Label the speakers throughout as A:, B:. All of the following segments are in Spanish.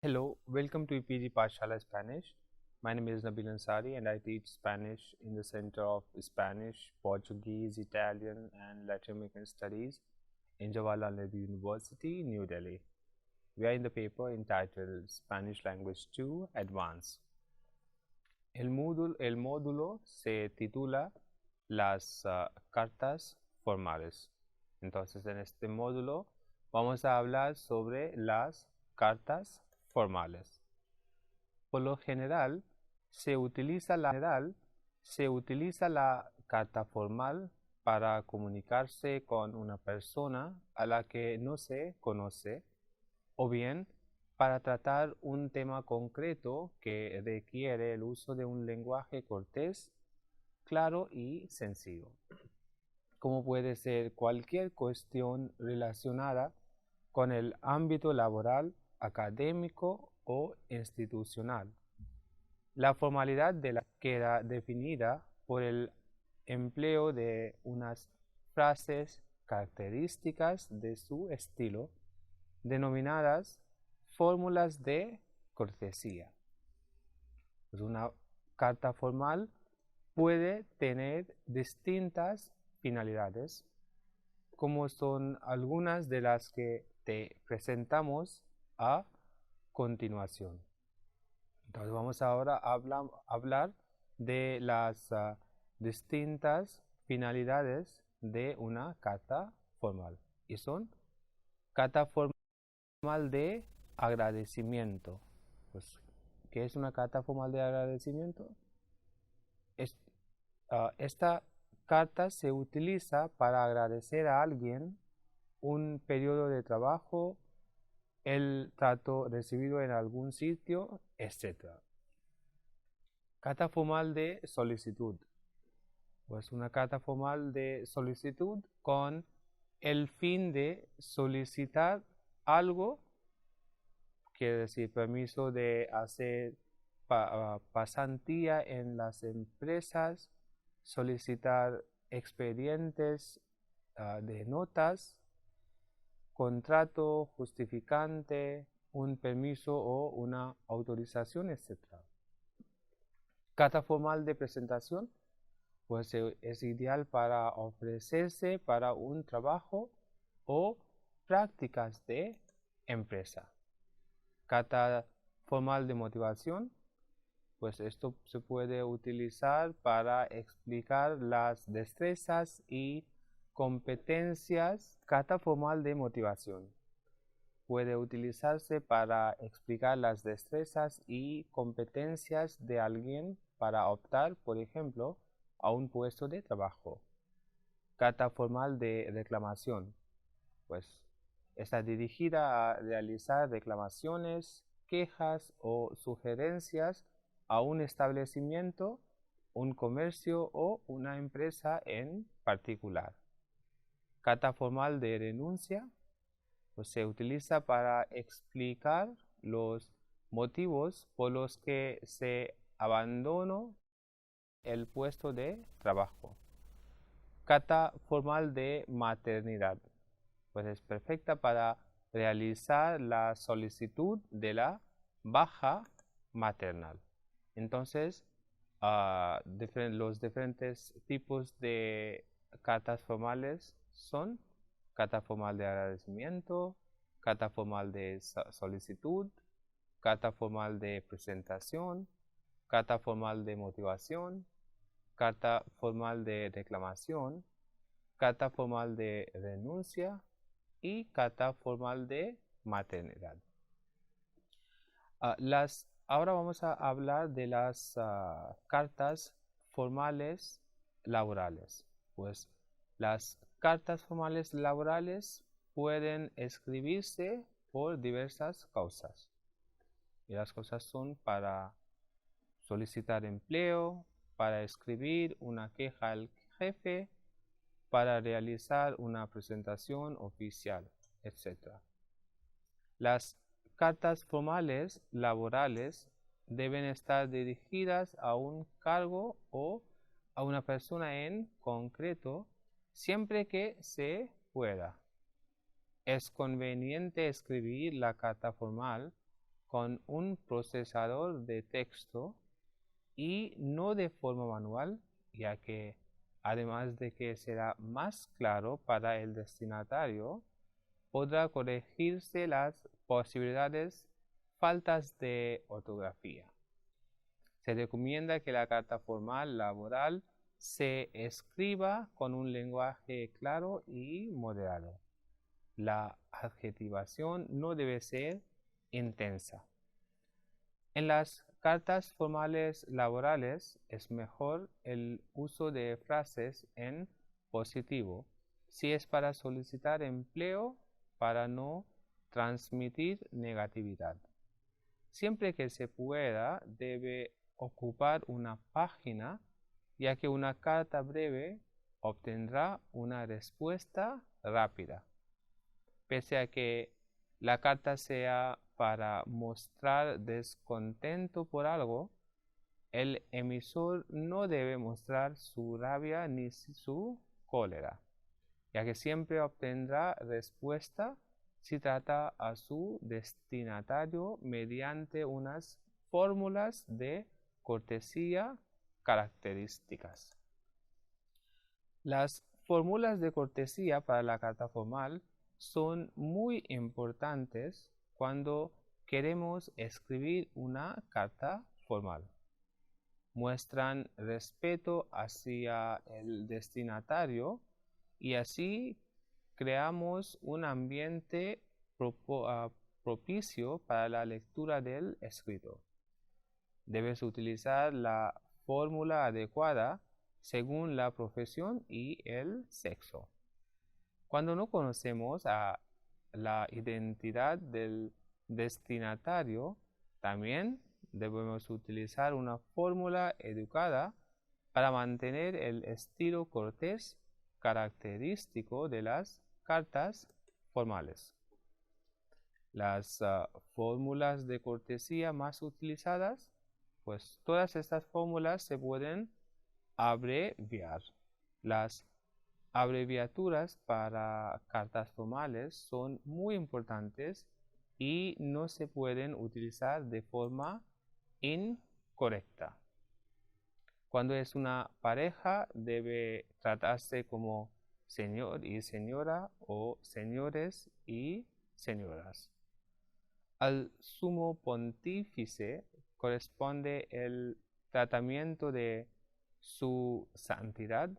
A: Hello, welcome to EPG Pashala Spanish. My name is Nabil Ansari and I teach Spanish in the Center of Spanish, Portuguese, Italian and Latin American Studies in Jawaharlal Nehru University, New Delhi. We are in the paper entitled Spanish Language 2 Advanced. El módulo se titula Las cartas formales. Entonces, en este módulo vamos a hablar sobre las cartas formales. Por lo general, se utiliza la carta formal para comunicarse con una persona a la que no se conoce o bien para tratar un tema concreto que requiere el uso de un lenguaje cortés, claro y sencillo, como puede ser cualquier cuestión relacionada con el ámbito laboral, académico o institucional. La formalidad de la queda definida por el empleo de unas frases características de su estilo, denominadas fórmulas de cortesía. Pues una carta formal puede tener distintas finalidades, como son algunas de las que te presentamos a continuación. Entonces vamos ahora a hablar de las distintas finalidades de una carta formal. Y son carta formal de agradecimiento. Pues, ¿qué es una carta formal de agradecimiento? Esta carta se utiliza para agradecer a alguien un periodo de trabajo, el trato recibido en algún sitio, etc. Carta formal de solicitud. Pues una carta formal de solicitud con el fin de solicitar algo, quiere decir permiso de hacer pasantía en las empresas, solicitar expedientes de notas, contrato, justificante, un permiso o una autorización, etc. Carta formal de presentación, pues es ideal para ofrecerse para un trabajo o prácticas de empresa. Carta formal de motivación, pues esto se puede utilizar para explicar las destrezas y competencias. Carta formal de motivación puede utilizarse para explicar las destrezas y competencias de alguien para optar, por ejemplo, a un puesto de trabajo. Carta formal de reclamación, pues está dirigida a realizar reclamaciones, quejas o sugerencias a un establecimiento, un comercio o una empresa en particular. Carta formal de renuncia, pues se utiliza para explicar los motivos por los que se abandonó el puesto de trabajo. Carta formal de maternidad, pues es perfecta para realizar la solicitud de la baja maternal. Entonces, los diferentes tipos de cartas formales son carta formal de agradecimiento, carta formal de solicitud, carta formal de presentación, carta formal de motivación, carta formal de reclamación, carta formal de renuncia y carta formal de maternidad. Ahora vamos a hablar de las cartas formales laborales. Pues las cartas formales laborales pueden escribirse por diversas causas. Y las causas son para solicitar empleo, para escribir una queja al jefe, para realizar una presentación oficial, etc. Las cartas formales laborales deben estar dirigidas a un cargo o a una persona en concreto siempre que se pueda. Es conveniente escribir la carta formal con un procesador de texto y no de forma manual, ya que además de que será más claro para el destinatario, podrá corregirse las posibilidades faltas de ortografía. Se recomienda que la carta formal laboral se escriba con un lenguaje claro y moderado. La adjetivación no debe ser intensa. En las cartas formales laborales es mejor el uso de frases en positivo si es para solicitar empleo, para no transmitir negatividad. Siempre que se pueda, debe ocupar una página, ya que una carta breve obtendrá una respuesta rápida. Pese a que la carta sea para mostrar descontento por algo, el emisor no debe mostrar su rabia ni su cólera, ya que siempre obtendrá respuesta si trata a su destinatario mediante unas fórmulas de cortesía características. Las fórmulas de cortesía para la carta formal son muy importantes cuando queremos escribir una carta formal. Muestran respeto hacia el destinatario y así creamos un ambiente propicio para la lectura del escrito. Debes utilizar la fórmula adecuada según la profesión y el sexo. Cuando no conocemos la identidad del destinatario, también debemos utilizar una fórmula educada para mantener el estilo cortés característico de las cartas formales. Las fórmulas de cortesía más utilizadas, pues todas estas fórmulas se pueden abreviar. Las abreviaturas para cartas formales son muy importantes y no se pueden utilizar de forma incorrecta. Cuando es una pareja, debe tratarse como señor y señora o señores y señoras. Al sumo pontífice corresponde el tratamiento de su santidad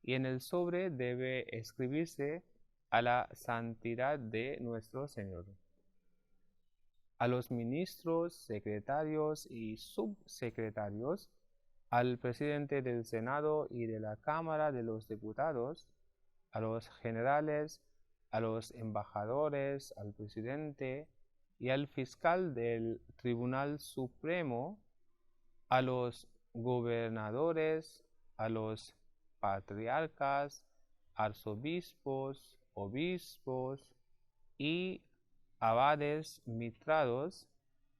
A: y en el sobre debe escribirse a la santidad de nuestro Señor. A los ministros, secretarios y subsecretarios, al presidente del Senado y de la Cámara de los Diputados, a los generales, a los embajadores, al presidente y al fiscal del Tribunal Supremo, a los gobernadores, a los patriarcas, arzobispos, obispos y abades mitrados,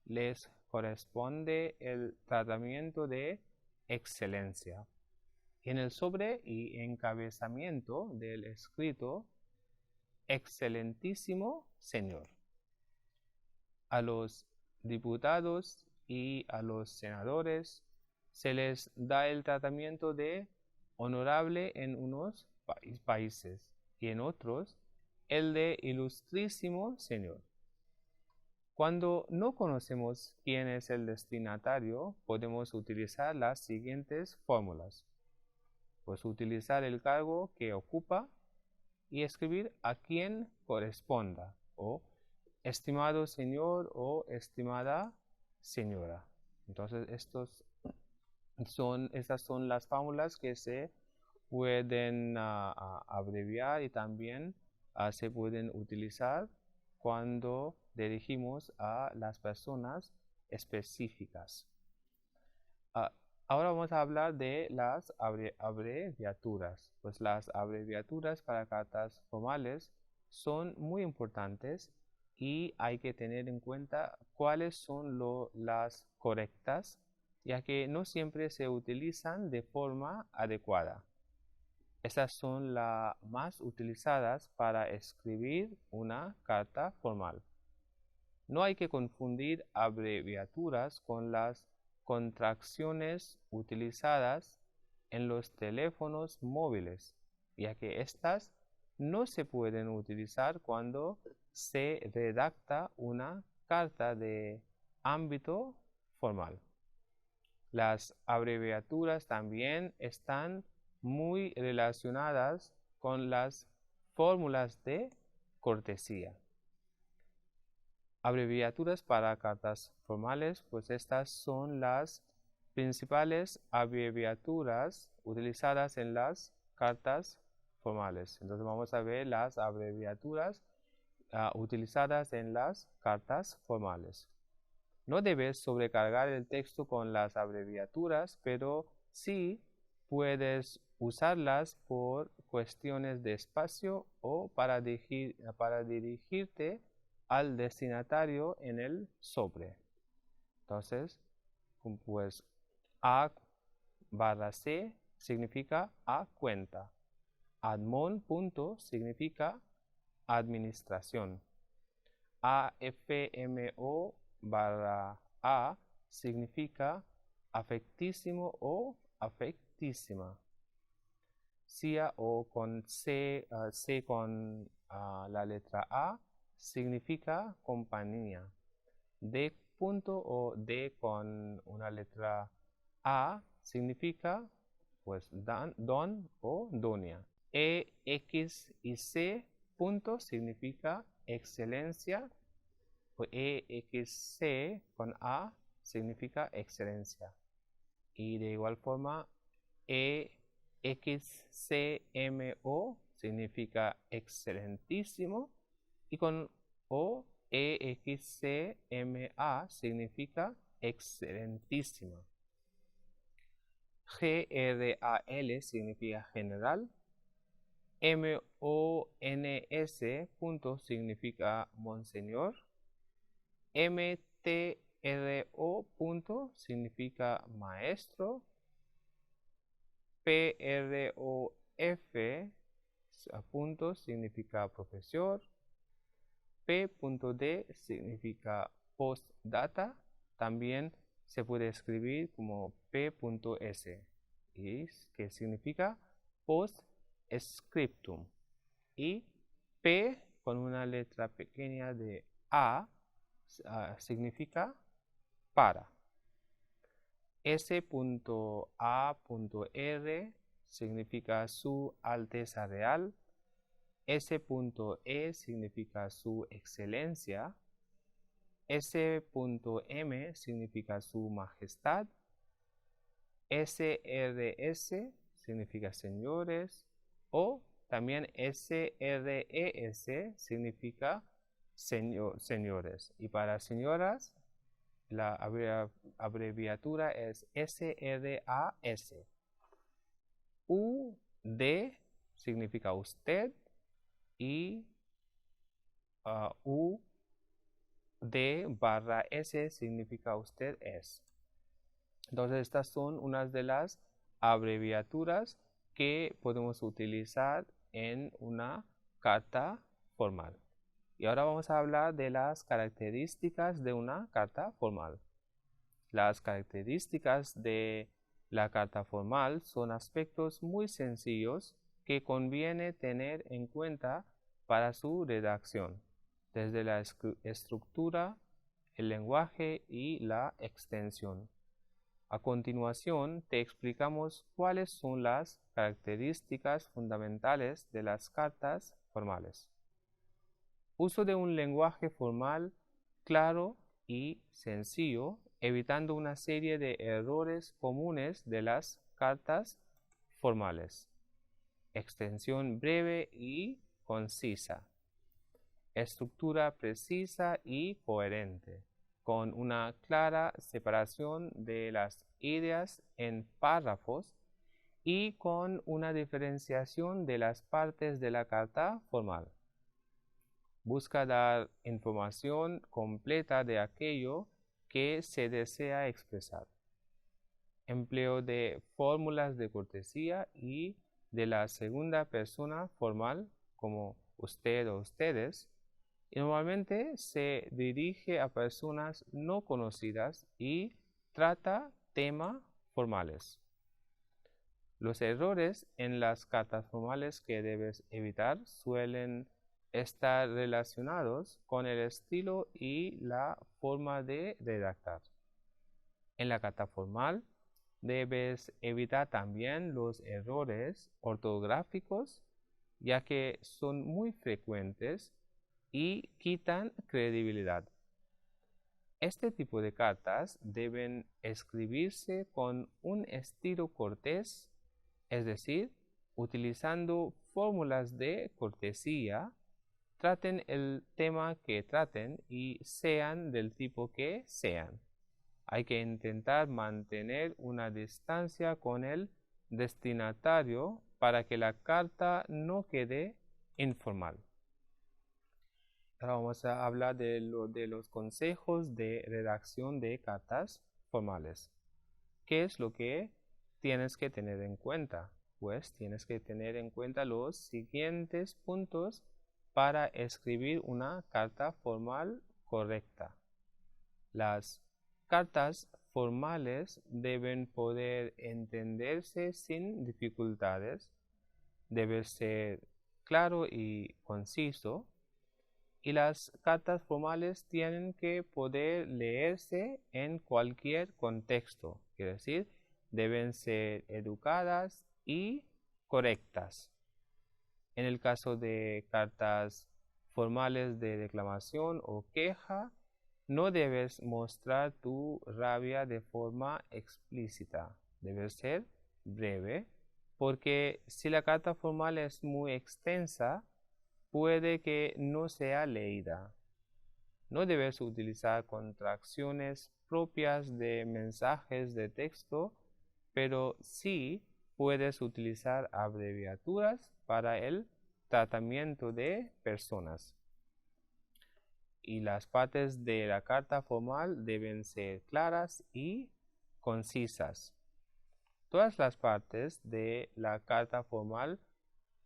A: les corresponde el tratamiento de excelencia. En el sobre y encabezamiento del escrito, excelentísimo señor. A los diputados y a los senadores se les da el tratamiento de honorable en unos países y en otros el de ilustrísimo señor. Cuando no conocemos quién es el destinatario, podemos utilizar las siguientes fórmulas. Pues utilizar el cargo que ocupa y escribir a quien corresponda, o estimado señor o estimada señora. Entonces, estas son las fórmulas que se pueden abreviar y también se pueden utilizar cuando dirigimos a las personas específicas. Ahora vamos a hablar de las abreviaturas. Pues las abreviaturas para cartas formales son muy importantes y hay que tener en cuenta cuáles son las correctas, ya que no siempre se utilizan de forma adecuada. Estas son las más utilizadas para escribir una carta formal. No hay que confundir abreviaturas con las contracciones utilizadas en los teléfonos móviles, ya que estas no se pueden utilizar cuando se redacta una carta de ámbito formal. Las abreviaturas también están muy relacionadas con las fórmulas de cortesía. Abreviaturas para cartas formales, pues estas son las principales abreviaturas utilizadas en las cartas formales. Entonces vamos a ver las abreviaturas utilizadas en las cartas formales. No debes sobrecargar el texto con las abreviaturas, pero sí puedes usarlas por cuestiones de espacio o para dirigirte al destinatario en el sobre. Entonces, pues A/C significa a cuenta. Admon punto significa administración. AFMO/A significa afectísimo o afectísima. CIA o con C, C con la letra A significa compañía. D punto o D con una letra A significa pues don o doña. E, X y C punto significa excelencia. Pues EXC con A significa excelencia. Y de igual forma EXCMO significa excelentísimo. Y con O EXCMA significa excelentísima. GRAL significa general. MONS punto significa monseñor. MTRO punto significa maestro. PROF punto significa profesor. P.D significa postdata. También se puede escribir como P.S. y que significa postscriptum. Y P con una letra pequeña de A significa para. S.A.R significa su Alteza Real. S.E significa su excelencia. S.M significa su majestad. SRS significa señores. O también SRES significa señores. Y para señoras, la abreviatura es SRAS. UD significa usted. Y UD/S significa usted es. Entonces estas son unas de las abreviaturas que podemos utilizar en una carta formal. Y ahora vamos a hablar de las características de una carta formal. Las características de la carta formal son aspectos muy sencillos que conviene tener en cuenta para su redacción, desde la estructura, el lenguaje y la extensión. A continuación, te explicamos cuáles son las características fundamentales de las cartas formales. Uso de un lenguaje formal claro y sencillo, evitando una serie de errores comunes de las cartas formales. Extensión breve y concisa. Estructura precisa y coherente, con una clara separación de las ideas en párrafos y con una diferenciación de las partes de la carta formal. Busca dar información completa de aquello que se desea expresar. Empleo de fórmulas de cortesía y de la segunda persona formal como usted o ustedes. y normalmente se dirige a personas no conocidas y trata temas formales. Los errores en las cartas formales que debes evitar suelen estar relacionados con el estilo y la forma de redactar. En la carta formal debes evitar también los errores ortográficos, ya que son muy frecuentes y quitan credibilidad. Este tipo de cartas deben escribirse con un estilo cortés, es decir, utilizando fórmulas de cortesía. Traten el tema que traten y sean del tipo que sean. Hay que intentar mantener una distancia con el destinatario para que la carta no quede informal. Ahora vamos a hablar de los consejos de redacción de cartas formales. ¿Qué es lo que tienes que tener en cuenta? Pues tienes que tener en cuenta los siguientes puntos para escribir una carta formal correcta. Las cartas formales deben poder entenderse sin dificultades, debe ser claro y conciso, y las cartas formales tienen que poder leerse en cualquier contexto, quiere decir, deben ser educadas y correctas. En el caso de cartas formales de reclamación o queja, no debes mostrar tu rabia de forma explícita, debe ser breve, porque si la carta formal es muy extensa, puede que no sea leída. No debes utilizar contracciones propias de mensajes de texto, pero sí puedes utilizar abreviaturas para el tratamiento de personas. Y las partes de la carta formal deben ser claras y concisas. Todas las partes de la carta formal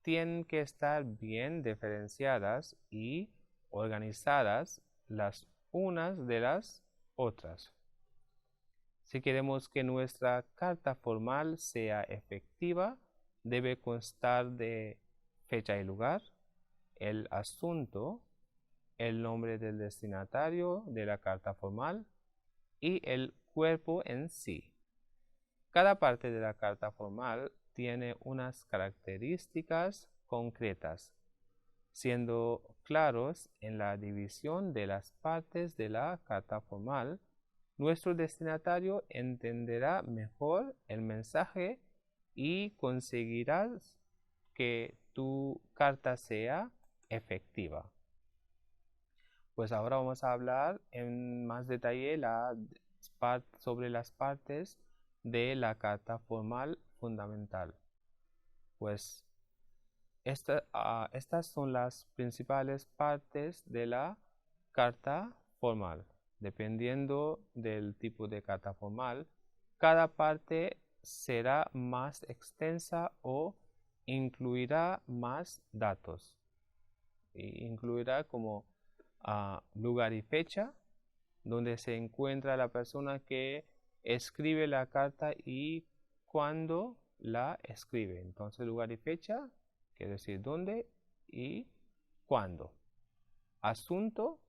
A: tienen que estar bien diferenciadas y organizadas las unas de las otras. Si queremos que nuestra carta formal sea efectiva, debe constar de fecha y lugar, el asunto, el nombre del destinatario de la carta formal y el cuerpo en sí. Cada parte de la carta formal tiene unas características concretas, siendo claros en la división de las partes de la carta formal. Nuestro destinatario entenderá mejor el mensaje y conseguirás que tu carta sea efectiva. Pues ahora vamos a hablar en más detalle sobre las partes de la carta formal fundamental. Pues estas son las principales partes de la carta formal. Dependiendo del tipo de carta formal, cada parte será más extensa o incluirá más datos. Incluirá como lugar y fecha, donde se encuentra la persona que escribe la carta y cuándo la escribe. Entonces, lugar y fecha, quiere decir dónde y cuándo. Asunto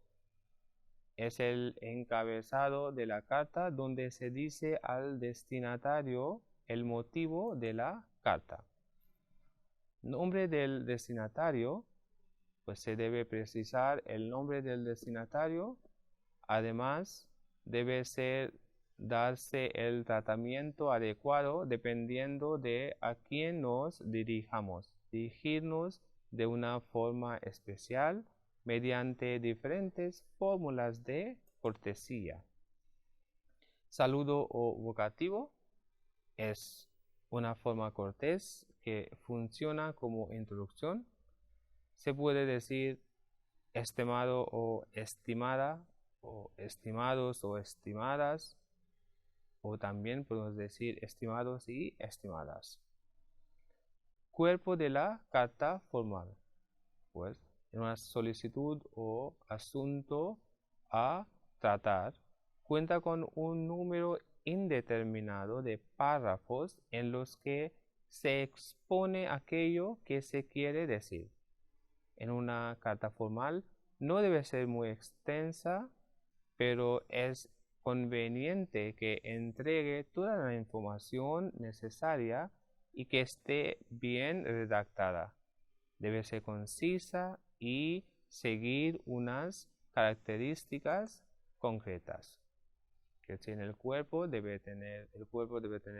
A: es el encabezado de la carta donde se dice al destinatario el motivo de la carta. Nombre del destinatario, pues se debe precisar el nombre del destinatario. Además, debe darse el tratamiento adecuado dependiendo de a quién nos dirijamos. Dirigirnos de una forma especial mediante diferentes fórmulas de cortesía. Saludo o vocativo es una forma cortés que funciona como introducción. Se puede decir estimado o estimada, o estimados o estimadas, o también podemos decir estimados y estimadas. Cuerpo de la carta formal. Pues en una solicitud o asunto a tratar, cuenta con un número indeterminado de párrafos en los que se expone aquello que se quiere decir. En una carta formal no debe ser muy extensa, pero es conveniente que entregue toda la información necesaria y que esté bien redactada. Debe ser concisa y seguir unas características concretas. Que si en el cuerpo debe tener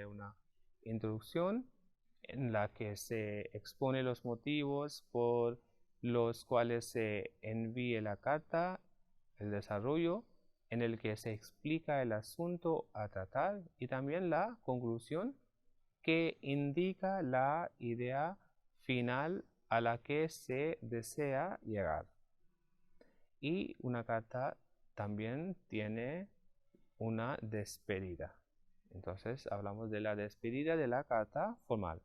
A: una introducción en la que se expone los motivos por los cuales se envíe la carta, el desarrollo en el que se explica el asunto a tratar y también la conclusión que indica la idea final a la que se desea llegar. Y una carta también tiene una despedida. Entonces hablamos de la despedida de la carta formal.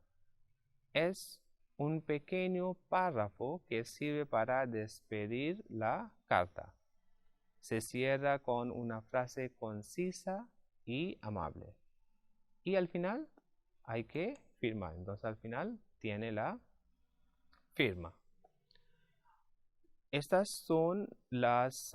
A: Es un pequeño párrafo que sirve para despedir la carta. Se cierra con una frase concisa y amable. Y al final hay que firmar. Entonces al final tiene la firma. Estas son las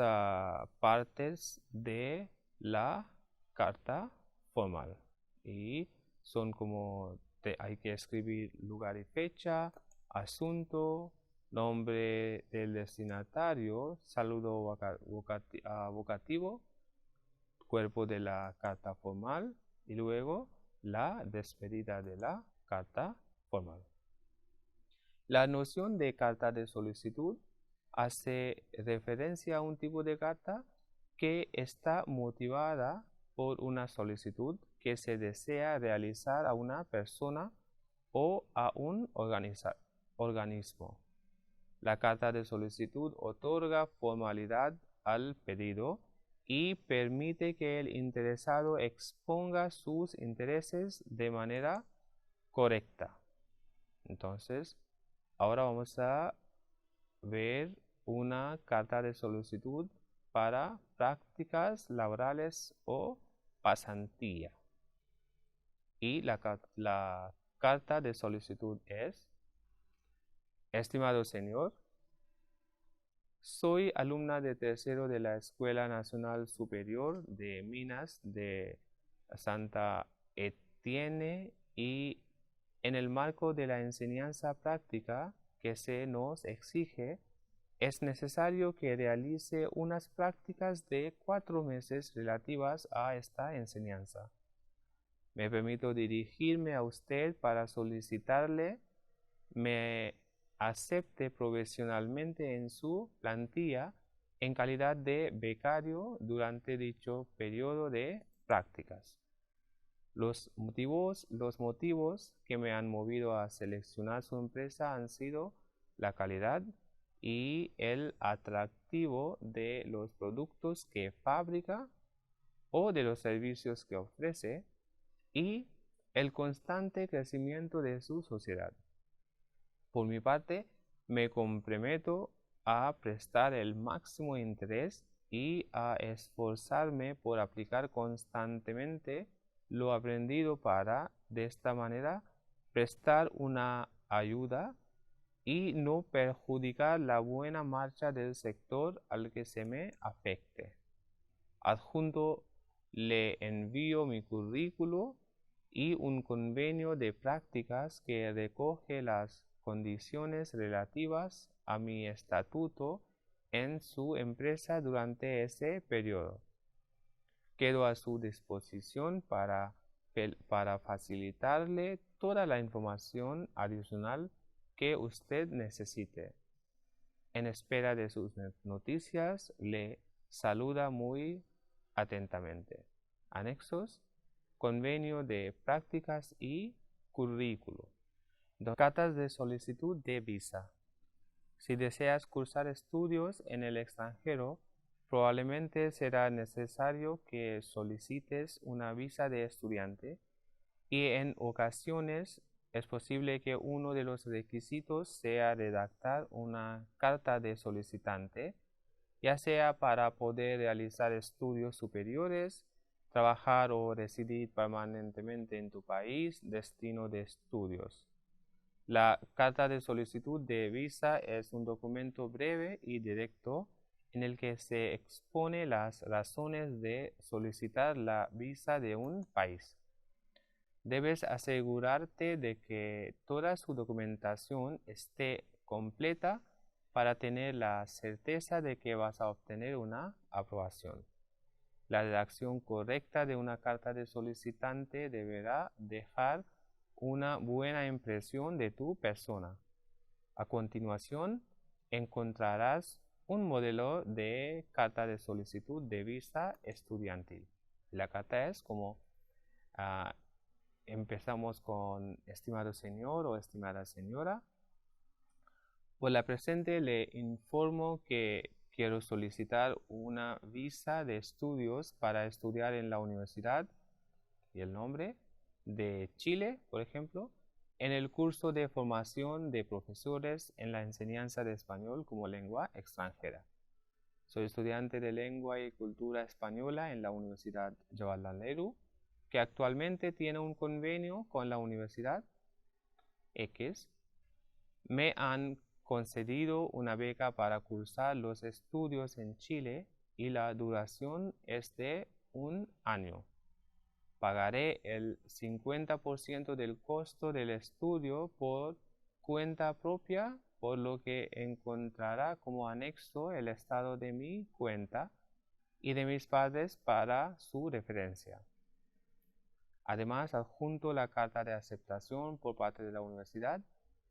A: partes de la carta formal. Y son como hay que escribir lugar y fecha, asunto, nombre del destinatario, saludo vocativo, cuerpo de la carta formal y luego la despedida de la carta formal. La noción de carta de solicitud hace referencia a un tipo de carta que está motivada por una solicitud que se desea realizar a una persona o a un organismo. La carta de solicitud otorga formalidad al pedido y permite que el interesado exponga sus intereses de manera correcta. Entonces, ahora vamos a ver una carta de solicitud para prácticas laborales o pasantía. Y la carta de solicitud es: estimado señor, soy alumna de tercero de la Escuela Nacional Superior de Minas de Santa Etienne y en el marco de la enseñanza práctica que se nos exige, es necesario que realice unas prácticas de 4 meses relativas a esta enseñanza. Me permito dirigirme a usted para solicitarle me acepte profesionalmente en su plantilla en calidad de becario durante dicho periodo de prácticas. Los motivos que me han movido a seleccionar su empresa han sido la calidad y el atractivo de los productos que fabrica o de los servicios que ofrece y el constante crecimiento de su sociedad. Por mi parte, me comprometo a prestar el máximo interés y a esforzarme por aplicar constantemente lo aprendido para, de esta manera, prestar una ayuda y no perjudicar la buena marcha del sector al que se me afecte. Adjunto le envío mi currículo y un convenio de prácticas que recoge las condiciones relativas a mi estatuto en su empresa durante ese periodo. Quedo a su disposición para facilitarle toda la información adicional que usted necesite. En espera de sus noticias, le saluda muy atentamente. Anexos: convenio de prácticas y currículo. Cartas de solicitud de visa. Si deseas cursar estudios en el extranjero, probablemente será necesario que solicites una visa de estudiante y en ocasiones es posible que uno de los requisitos sea redactar una carta de solicitante, ya sea para poder realizar estudios superiores, trabajar o residir permanentemente en tu país, destino de estudios. La carta de solicitud de visa es un documento breve y directo en el que se expone las razones de solicitar la visa de un país. Debes asegurarte de que toda su documentación esté completa para tener la certeza de que vas a obtener una aprobación. La redacción correcta de una carta de solicitante deberá dejar una buena impresión de tu persona. A continuación, encontrarás un modelo de carta de solicitud de visa estudiantil. La carta es como empezamos con estimado señor o estimada señora. Por la presente le informo que quiero solicitar una visa de estudios para estudiar en la universidad y el nombre de Chile, por ejemplo, en el curso de formación de profesores en la enseñanza de español como lengua extranjera. Soy estudiante de lengua y cultura española en la Universidad Jawaharlal Nehru, que actualmente tiene un convenio con la Universidad X. Me han concedido una beca para cursar los estudios en Chile y la duración es de un año. Pagaré el 50% del costo del estudio por cuenta propia, por lo que encontrará como anexo el estado de mi cuenta y de mis padres para su referencia. Además, adjunto la carta de aceptación por parte de la universidad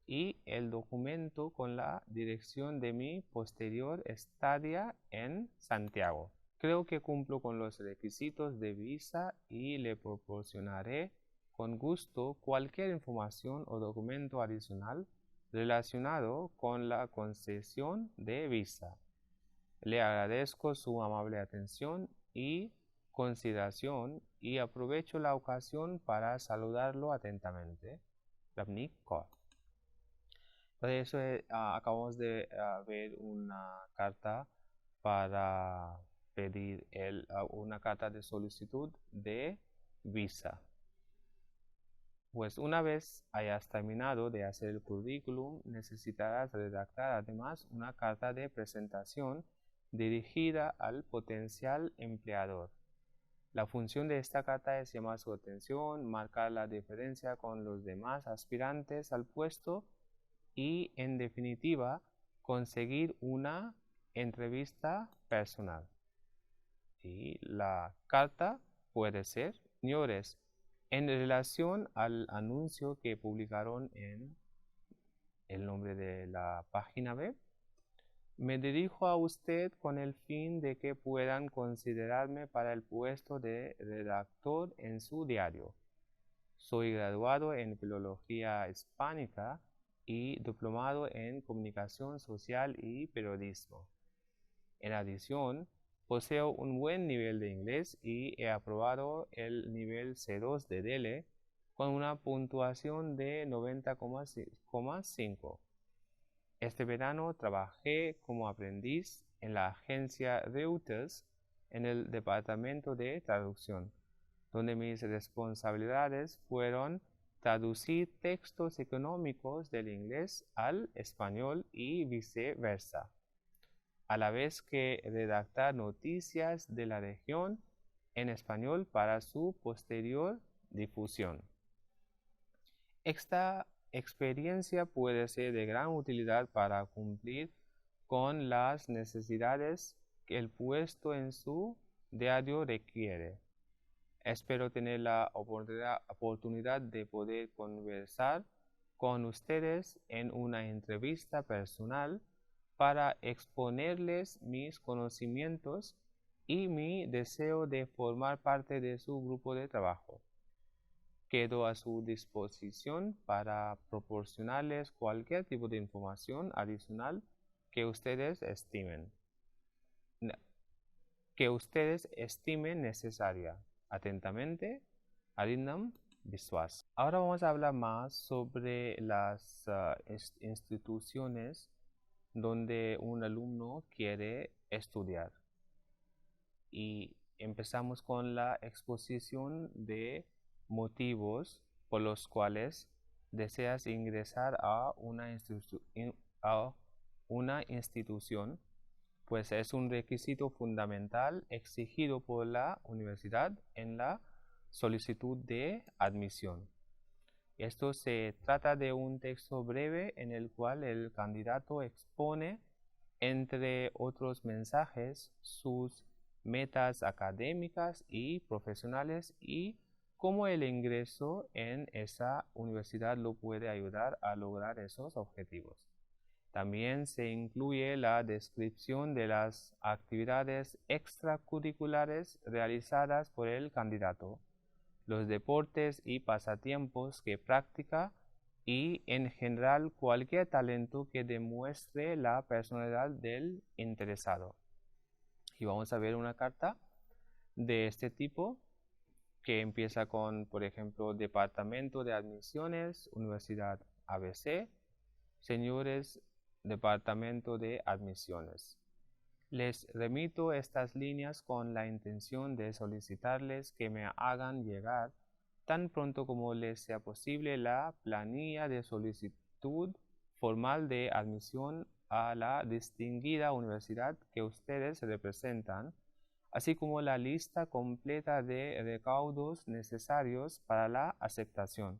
A: y el documento con la dirección de mi posterior estadía en Santiago. Creo que cumplo con los requisitos de visa y le proporcionaré con gusto cualquier información o documento adicional relacionado con la concesión de visa. Le agradezco su amable atención y consideración y aprovecho la ocasión para saludarlo atentamente. Ravnik Kaur. Entonces, eso acabamos de ver una carta para pedir una carta de solicitud de visa. Pues una vez hayas terminado de hacer el currículum, necesitarás redactar además una carta de presentación dirigida al potencial empleador. La función de esta carta es llamar su atención, marcar la diferencia con los demás aspirantes al puesto y, en definitiva, conseguir una entrevista personal. Y la carta puede ser, señores, en relación al anuncio que publicaron en el nombre de la página web, me dirijo a usted con el fin de que puedan considerarme para el puesto de redactor en su diario. Soy graduado en Filología Hispánica y diplomado en Comunicación Social y Periodismo. En adición, poseo un buen nivel de inglés y he aprobado el nivel C2 de DELE con una puntuación de 90,5. Este verano trabajé como aprendiz en la agencia Reuters en el departamento de traducción, donde mis responsabilidades fueron traducir textos económicos del inglés al español y viceversa, a la vez que redactar noticias de la región en español para su posterior difusión. Esta experiencia puede ser de gran utilidad para cumplir con las necesidades que el puesto en su diario requiere. Espero tener la oportunidad de poder conversar con ustedes en una entrevista personal para exponerles mis conocimientos y mi deseo de formar parte de su grupo de trabajo. Quedo a su disposición para proporcionarles cualquier tipo de información adicional que ustedes estimen necesaria. Atentamente, Arindam Biswas. Ahora vamos a hablar más sobre las instituciones donde un alumno quiere estudiar. Y empezamos con la exposición de motivos por los cuales deseas ingresar a una institución, pues es un requisito fundamental exigido por la universidad en la solicitud de admisión. Esto se trata de un texto breve en el cual el candidato expone, entre otros mensajes, sus metas académicas y profesionales y cómo el ingreso en esa universidad lo puede ayudar a lograr esos objetivos. También se incluye la descripción de las actividades extracurriculares realizadas por el candidato, los deportes y pasatiempos que practica y en general cualquier talento que demuestre la personalidad del interesado. Y vamos a ver una carta de este tipo que empieza con, por ejemplo, Departamento de Admisiones, Universidad ABC, señores Departamento de Admisiones. Les remito estas líneas con la intención de solicitarles que me hagan llegar tan pronto como les sea posible la planilla de solicitud formal de admisión a la distinguida universidad que ustedes representan, así como la lista completa de recaudos necesarios para la aceptación.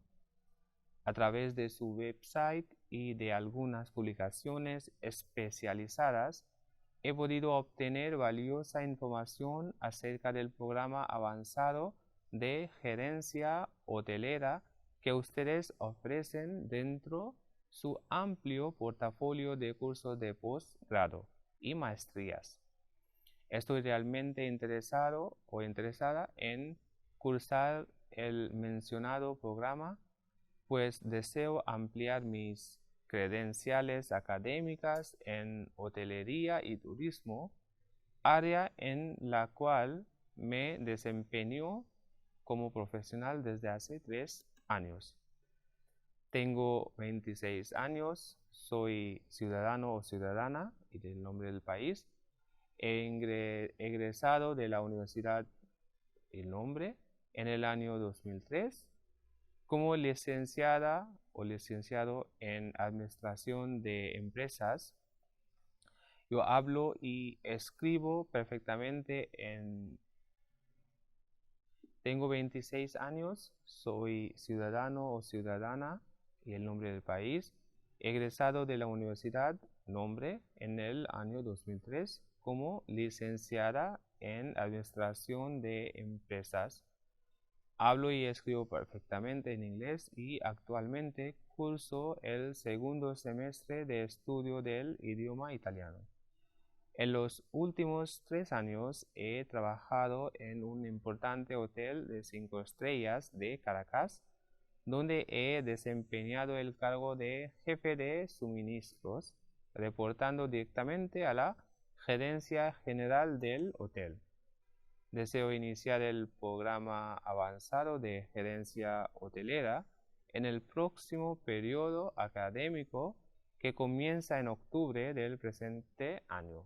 A: A través de su website y de algunas publicaciones especializadas, he podido obtener valiosa información acerca del programa avanzado de gerencia hotelera que ustedes ofrecen dentro su amplio portafolio de cursos de posgrado y maestrías. Estoy realmente interesado o interesada en cursar el mencionado programa, pues deseo ampliar mis credenciales académicas en hotelería y turismo, área en la cual me desempeño como profesional desde hace 3 años. Tengo 26 años, soy ciudadano o ciudadana y del nombre del país. He egresado de la Universidad El Nombre en el año 2003 como licenciada o licenciado en Administración de Empresas. Yo hablo y escribo perfectamente Tengo 26 años, soy ciudadano o ciudadana y el nombre del país. Egresado de la Universidad Nombre en el año 2003 como licenciada en Administración de Empresas. Hablo y escribo perfectamente en inglés y actualmente curso el segundo semestre de estudio del idioma italiano. En los últimos 3 años he trabajado en un importante hotel de 5 estrellas de Caracas, donde he desempeñado el cargo de jefe de suministros, reportando directamente a la gerencia general del hotel. Deseo iniciar el programa avanzado de gerencia hotelera en el próximo periodo académico que comienza en octubre del presente año.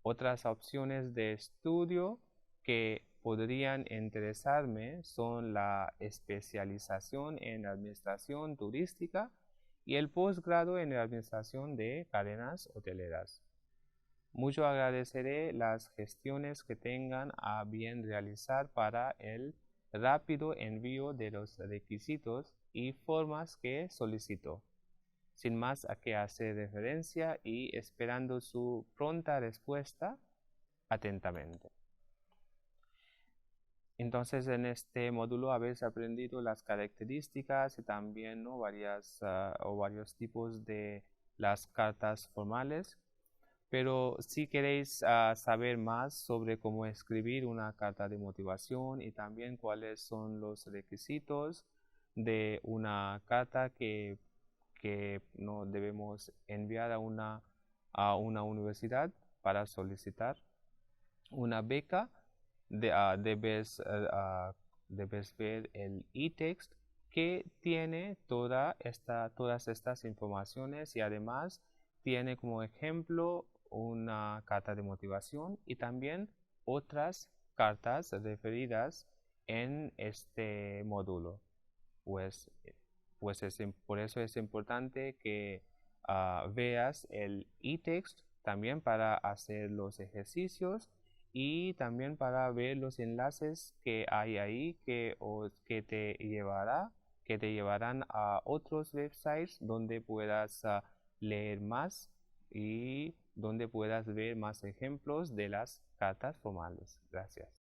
A: Otras opciones de estudio que podrían interesarme son la especialización en administración turística y el posgrado en administración de cadenas hoteleras. Mucho agradeceré las gestiones que tengan a bien realizar para el rápido envío de los requisitos y formas que solicito. Sin más a qué hacer referencia y esperando su pronta respuesta atentamente. Entonces, en este módulo habéis aprendido las características y también, ¿no?, varios tipos de las cartas formales. Pero si queréis saber más sobre cómo escribir una carta de motivación y también cuáles son los requisitos de una carta que no debemos enviar a una universidad para solicitar una beca, debes ver el e-text que tiene todas estas informaciones y además tiene como ejemplo una carta de motivación y también otras cartas referidas en este módulo. Pues, por eso es importante que veas el e-text también para hacer los ejercicios y también para ver los enlaces que hay ahí que te llevarán a otros websites donde puedas leer más y donde puedas ver más ejemplos de las cartas formales. Gracias.